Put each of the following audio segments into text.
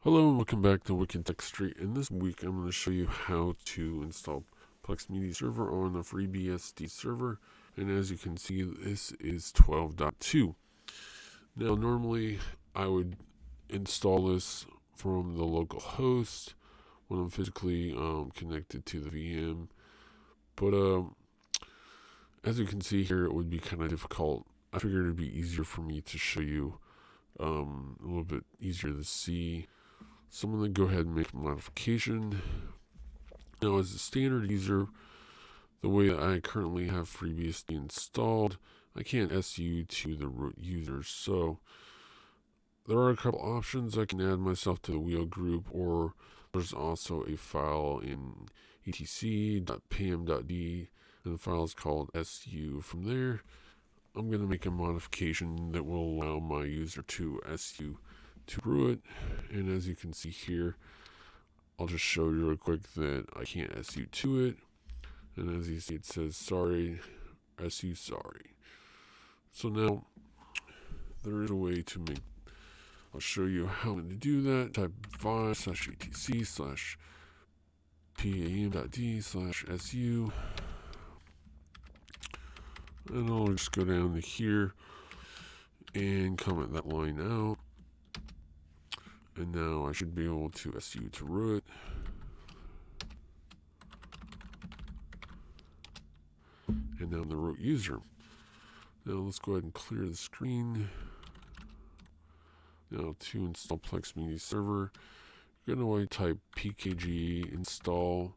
Hello and welcome back to Wicked Tech Street. In this week, I'm going to show you how to install Plex Media Server on the FreeBSD server. And as you can see, this is 12.2. Now, normally I would install this from the local host when I'm physically connected to the VM. But as you can see here, it would be kind of difficult. I figured it would be easier for me to show you, a little bit easier to see. So I'm going to go ahead and make a modification. Now, as a standard user, the way I currently have FreeBSD installed, I can't SU to the root users. So there are a couple options. I can add myself to the wheel group, or there's also a file in etc.pm.d, and the file is called SU. From there, I'm going to make a modification that will allow my user to SU to root, and as you can see here, I'll just show you real quick that I can't SU to it, and as you see it says sorry, SU sorry. So now there is a way to make, I'll show you how to do that. Type vi/etc/pam.d/su, and I'll just go down to here and comment that line out. And now I should be able to SU to root. And now I'm the root user. Now let's go ahead and clear the screen. Now to install Plex Media Server, you're going to want to type pkg install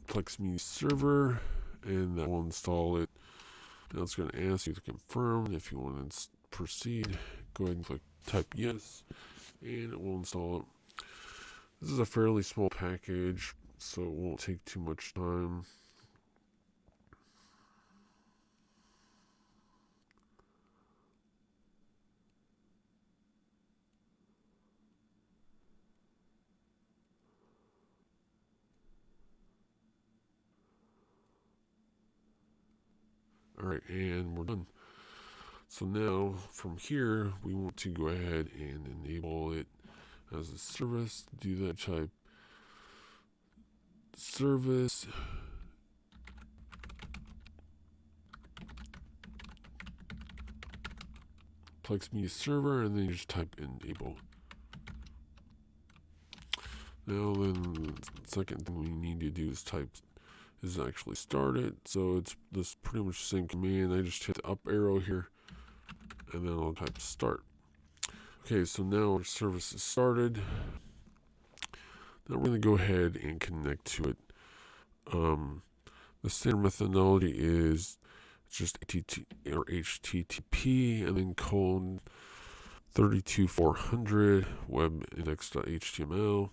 Plex Media Server, and that will install it. Now it's going to ask you to confirm. If you want to proceed, go ahead and type yes, and it will install it. This is a fairly small package, so it won't take too much time. Alright, and we're done. So now, from here, we want to go ahead and enable it as a service. To do that, type service Plex Media Server, and then you just type enable. Now then, the second thing we need to do is actually start it. So it's this pretty much the same command. I just hit the up arrow here, and then I'll type start. Okay, so now our service is started. Now we're going to go ahead and connect to it. The standard methodology is just HTTP and then colon 32400 webindex.html.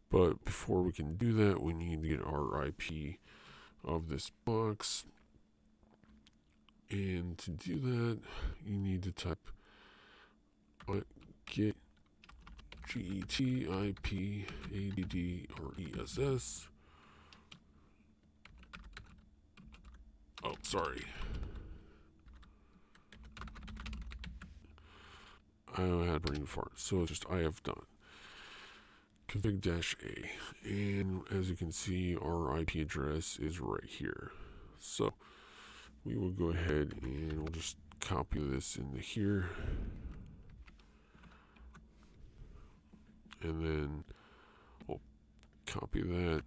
But before we can do that, we need to get our IP of this box. And to do that, you need to type get GET/IP/ADD/RESS. Oh, sorry. I had brain fart, so it's just I have done. Config-A, and as you can see, our IP address is right here. So we will go ahead and we'll just copy this into here, and then we'll copy that,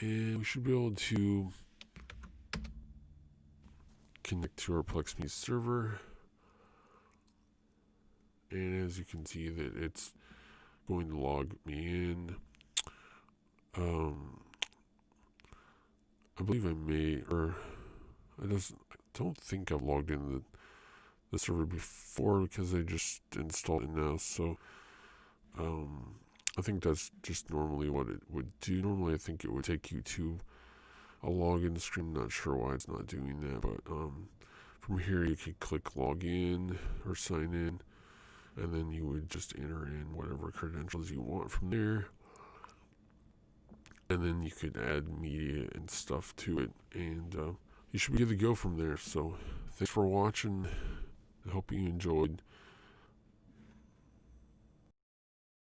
and we should be able to connect to our Plex Media server. And as you can see, that it's going to log me in. I believe I may, or I don't think I've logged in the server before because I just installed it now. So I think that's just normally what it would do. Normally I think it would take you to a login screen. Not sure why it's not doing that, but from here you could click login or sign in, and then you would just enter in whatever credentials you want from there. And then you could add media and stuff to it, and you should be good to go from there. So Thanks for watching. I hope you enjoyed.